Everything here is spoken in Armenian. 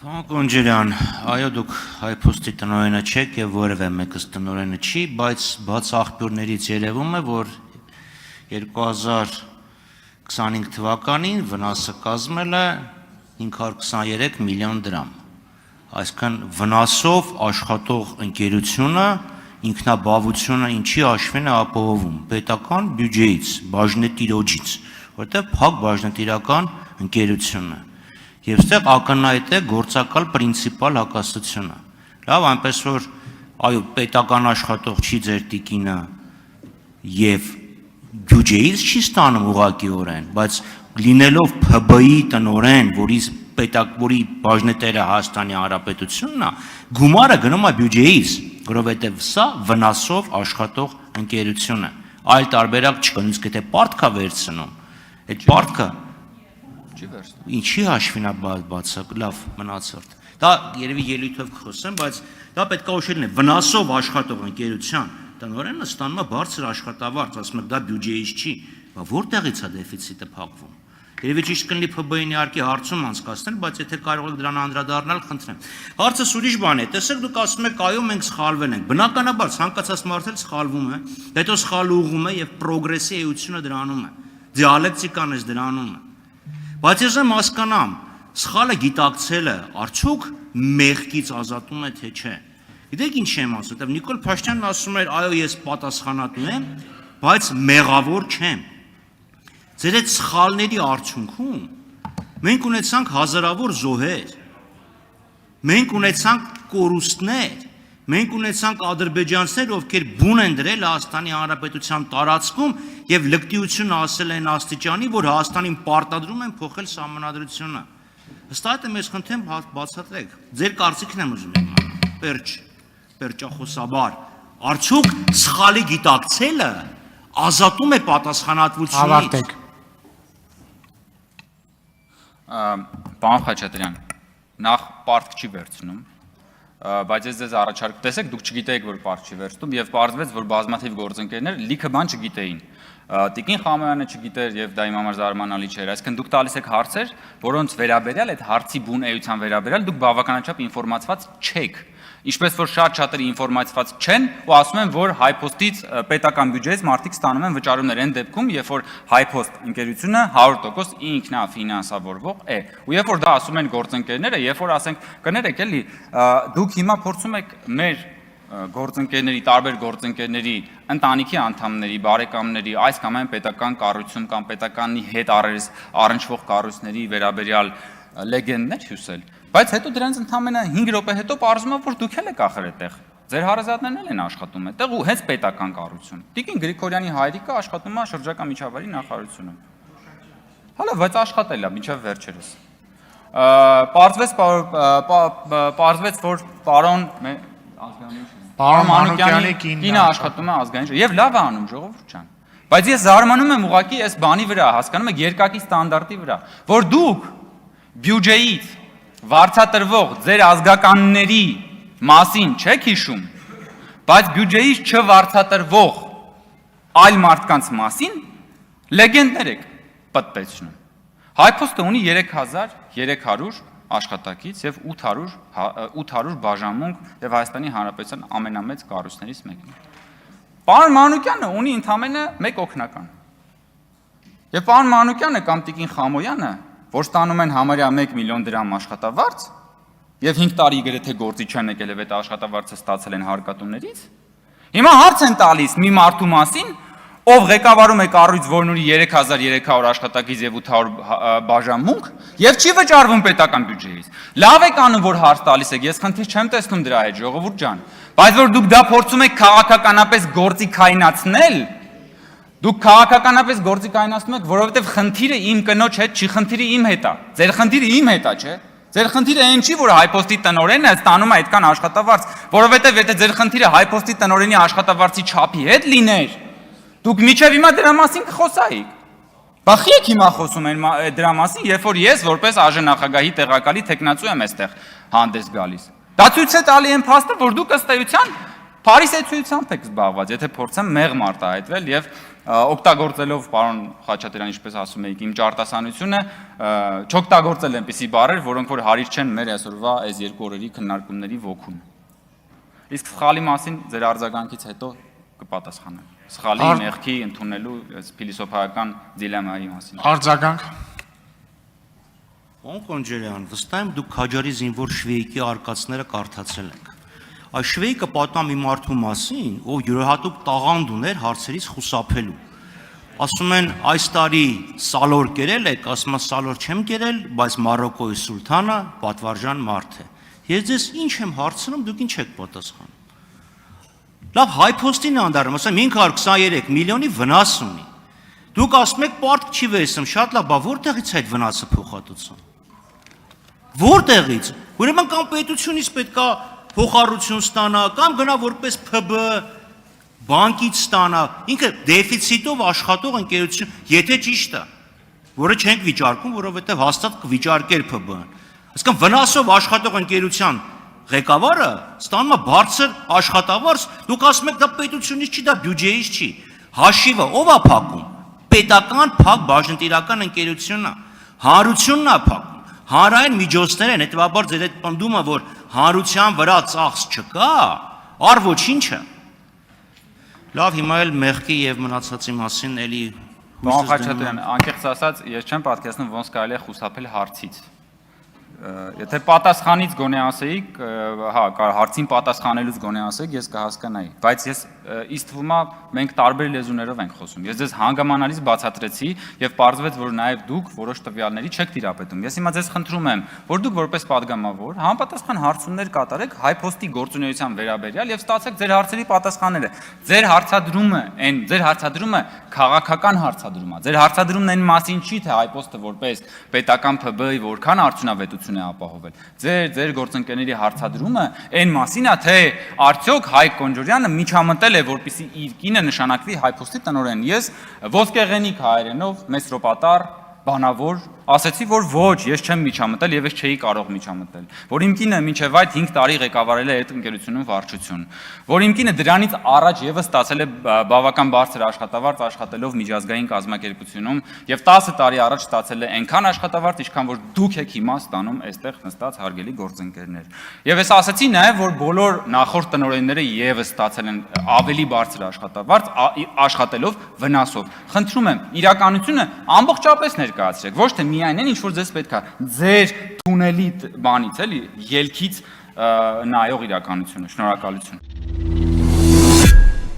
Կոնջերյան, այո դուք հայփոստի տնօրենը չեք եւ որևէ մեկս տնօրենը չի, բայց բաց աղբյուրներից երևում է, որ 2025 թվականին վնասը կազմել է 523 միլիոն դրամ։ Այսինքն վնասով աշխատող ընկերությունը ինքնաբավությունը ինչի հաշվին է ապահովում պետական բյուջեից, բաժնետիրոջից, որտեղ փակ բաժնետիրական ընկերություն է։ Եվ ստեղ ակնհայտ է գործակալ պրինցիպալ հակասությունը։ Լավ, այնպես որ այո, պետական աշխատող չի ձեր տիկինը եւ բյուջեից չի ստանում ուղղակիորեն, բայց լինելով ՓԲ-ի տնօրեն, որի բաժնետերը Հայաստանի Հանրապետությունն է, գումարը գնում է բյուջեից, որովհետեւ սա վնասով աշխատող ընկերություն է։ Այլ տարբերակ չկա, նույնիսկ եթե պարտք է վերցնում, այդ պարտքը ինչի հաշվին է բացակ, լավ, մնացորդ։ Դա երևի ելույթով կխոսեմ, բայց դա պետք է ուշել լինի, վնասով աշխատող ընկերության տնօրենը ստանում է բարձր աշխատավարձ, ասում եք դա բյուջեից չի, բայց որտեղից է դեֆիցիտը փակվում։ Երևի ճիշտ կլինի ՓԲ-ին իհարկե հարցում անցկացնել, բայց եթե կարող եք դրան անդրադառնալ, խնդրեմ։ Հարցս ուրիշ բան է, տեսեք դուք ասում եք այո մենք սխալվել ենք։ Բնականաբար ցանկացած մարդ էլ սխալվում է, հետո սխալ ուղղում է եւ պրոգրեսի էությունը դրանում է։ Դիալեկտիկան է դրանում է։ Բայց ես եմ հասկանամ, սխալը գիտակցելը արդյոք մեղքից ազատում է թե չէ։ Գիտեք ինչ եմ ասում, որտեղ Նիկոլ Փաշինյանն ասում էր, այո, ես պատասխանատու եմ, բայց մեղավոր չեմ։ Ձեր այդ սխալների արդյունքում մենք ունեցանք հազարավոր զոհեր, մենք ունեցանք կորուստներ, մենք ունեցանք ադրբեջանցիներ, ովքեր բուն են դրել Հայաստանի Հանրապետության տարածքում եւ լկտիությունը ասել են աստիճանի, որ Հայաստանին պարտադրում են փոխել սահմանադրությունը։ Հստակ եմ ես խնդրեմ բացատրեք։ Ձեր կարծիքն եմ ուզում եմ պերճախոսաբար։ Արդյոք սխալի գիտակցելը ազատում է պատասխանատվությունից։ Պարոն Խաչատրյան, նախ պարտք չի վերցնում, բայց ես ձեզ առաջարկ տեսեք, դուք չգիտեիք, որ պարտ չի վերցնում եւ պարզվեց, որ բազմաթիվ գործընկերներ լիքը բան չգիտեին։ Տիկին Խամոյանը չգիտեր եւ դա իմ համար զարմանալի չէր, այսինքն դուք տալիս եք հարցեր, որոնց վերաբերյալ այդ հարցի բուն էության վերաբերյալ դուք բավականաչափ ինֆորմացված չեք։ Ինչպես որ շատ-շատերը ինֆորմացված չեն ու ասում են, որ հայփոստից պետական բյուջեից մարդիկ ստանում են վճարումներ այն դեպքում, երբ որ հայփոստ ընկերությունը 100% ինքնաֆինանսավորվող է։ Ու երբ որ դա ասում են գործընկերները, երբ որ ասենք կներեք էլի, դուք հիմա փորձում եք մեր գործընկերների, տարբեր գործընկերների, ընտանիքի անդամների, բարեկամների, այս կամ այն պետական կառույցում կամ պետականի հետ առնչվող կառույցների վերաբերյալ լեգենդներ հյուսել։ Բայց հետո դրանց ընդամենը 5 րոպե հետո պարզվում է, որ դուք էլ եք ախր այդտեղ։ Ձեր հարազատներն էլ են աշխատում այդտեղ ու հենց պետական կառույցում։ Տիկին Գրիգորյանի հայրիկը աշխատում է շրջակա միջավայրի նախարարությունում։ Հələ, բայց աշխատել է մինչև վերջերս։ Պարզվեց, որ պարոն Մանուկյանի կինը աշխատում է ազգային եւ լավ է անում, ժողովուրդ ջան։ Բայց ես զարմանում եմ ուղղակի այս բանի վրա, հասկանում եք, երկակի ստանդարտի վրա, որ դուք բյուջեից վարձատրվող ձեր ազգականների մասին չեք հիշում, բայց բյուջեից չվարձատրվող այլ մարդկանց մասին լեգենդներ եք պատպեցնում։ Հայփոստը ունի 3300 աշխատակից եւ 800 բաժանմունք եւ Հայաստանի Հանրապետության ամենամեծ կառույցներից մեկն է։ Պարոն Մանուկյանը ունի ընդամենը 1 օգնական։ Եվ պարոն Մանուկյանը կամ տիկին Խամոյանը, որ ստանում են համարյա 1 միլիոն դրամ աշխատավարձ եւ 5 տարի գրեթե գործի չեն եկել եւ այդ աշխատավարձը ստացել են հարկատուներից, հիմա հարց են տալիս մի մարդու մասին, ով ղեկավարում է կառույց, որն ունի 3300 աշխատակից եւ 800 բաժանմունք եւ չի վճարվում պետական բյուջեից։ Լավ եք անում, որ հարց տալիս եք, ես խնդիր չեմ տեսնում դրա հետ, ժողովուրդ ջան, բայց որ դուք դա փորձում եք քաղաքականապես գործիքայնացնել, դուք քաղաքականապես գործիքայնացնում եք, որովհետեւ խնդիրը իմ կնոջ հետ չի, խնդիրը իմ հետ է։ Ձեր խնդիրը իմ հետ է, չէ՞։ Ձեր խնդիրը այն չի, որ հայփոստի տնօրենը ստանում է այդքան աշխատավարձ, որովհետեւ եթե ձեր խնդիրը հայփոստի տնօրենի աշխատավարձի չափի հետ լիներ, դուք միջև հիմա դրա մասին կխոսայիք։ Բախի եք հիմա խոսում են դրա մասին, երբ որ ես որպես ԱԺ-նախագահի տեղակալի տեխնացու եմ այստեղ հանդես գալիս։ Դա ցույց է տալի այն փաստը, որ դուք ըստ էության Փարիսեցիությամբ եք զբաղված, եթե փորձեմ մեղմ արտահայտվել եւ օգտագործելով պարոն Խաչատրյան, ինչպես ասում եք, իմ ճարտասանությունը, չօգտագործել այնպիսի բառեր, որոնք որ հարիր չեն մեր այսօրվա այս երկու օրերի քննարկումների ոգուն։ Իսկ սխալի մասին ձեր արձագանքից հետո կպատասխանեմ։ Սխալի մեղքի ընդունելու փիլիսոփայական դիլեմայի մասին։ Արձագանք։ Պարոն Կոնջարյան, վստահ եմ դուք Քաջարի զինվոր Շվեյկի արկածները կարդացել եք։ Այս Շվեյկը պատմում մի մարդու մասին, ով յուրահատուկ տաղանդ ուներ հարցերից խուսափելու։ Ասում են, այս տարի սալոր կերել եք, ասում եմ սալոր չեմ կերել, բայց Մարոկոյի սուլթանը պատվարժան մարդ է։ Ես ձեզ ինչ եմ հարցնում, դուք ինչ եք պատասխանում։ Լավ, հայփոստին անդարում, ասեմ 523 միլիոնի վնաս ունի։ Դուք ասում եք պարտք չի վերցնում, շատ լավ, բա որտեղից այդ վնասը փոխհատուցում։ Որտեղից։ Ուրեմն կամ պետությունից պետքա փոխառություն ստանա, կամ գնա որպես ՓԲ բանկից ստանա, ինքը դեֆիցիտով աշխատող ընկերություն, եթե ճիշտ է, որը չենք վիճարկում, որովհետև հաստատ կվիճարկեր ՓԲ-ն։ Այսինքն վնասով աշխատող ընկերության ղեկավարը ստանում է բարձր աշխատավարձ, դուք ասում եք դա պետությունից չի, դա բյուջեից չի։ Հաշիվը ով է փակում։ Պետական փակ բաժնետիրական ընկերությունն է, հանրությունն է փակում, հանրային միջոցներ են, հետևաբար ձեր այդ պնդումը, որ հանրության վրա ծախս չկա, առ ոչինչը։ Լավ, հիմա էլ մեղքի եւ մնացածի մասին էլի Պարոն Խաչատրյան, անկեղծ ասած, ես չեմ պատկերացնում ոնց կարելի է խուսափել հարցից։ Եթե պատասխանից գոնե ասեիք, հա, հարցին պատասխանելուց գոնե ասեիք, ես կհասկանայի, բայց ես ինձ թվում է մենք տարբեր լեզուներով ենք խոսում։ Ես ձեզ հանգամանալից բացատրեցի եւ պարզվեց, որ նաեւ դուք որոշ տվյալների չեք տիրապետում։ Ես հիմա ձեզ խնդրում եմ, որ դուք որպես падգամավոր համապատասխան հարցումներ կատարեք հայփոստի գործունեության վերաբերյալ եւ ստացեք ձեր հարցերի պատասխանները։ Ձեր հարցադրումը քաղաքական հարցադրում է։ Ձեր հարցադրումն այն մասին չի, թե հայփոստը որպես պետական ՓԲ-ի որքան արդյունավետություն է ապահովել։ Ձեր գործընկերների հարցադրումը այն մասին է, թե արդյոք Հայկ Կոնջարյանը միջամտել է, որպեսզի իր կինը նշանակվի հայփոստի տնօրեն։ Ես ոսկեղենիկ հայերենով մեսրոպատար բանավոր ասեցի, որ ոչ, ես չեմ միջամտել եւ ես չէի կարող միջամտել, որ իմ կինը մինչեւ այդ 5 տարի ղեկավարել է այդ ընկերությունում վարչություն, որ իմ կինը դրանից առաջ եւս ստացել է բավական բարձր աշխատավարձ աշխատելով միջազգային կազմակերպությունում եւ 10 տարի առաջ ստացել է այնքան աշխատավարձ, ինչքան որ դուք եք հիմա ստանում այստեղ նստած հարգելի գործընկերներ։ Եվ ես ասացի նաեւ, որ բոլոր նախորդ տնօրենները եւս ստացել են ավելի բարձր աշխատավարձ աշխատելով վնասով։ Խնդրում եմ, իրականությունը ամբողջապես ներկայացրեք, ոչ թե միայն այն, ինչ որ ձեզ պետք է ձեր թունելի բանից, էլի, ելքից նայող իրականությունը։ Շնորհակալություն։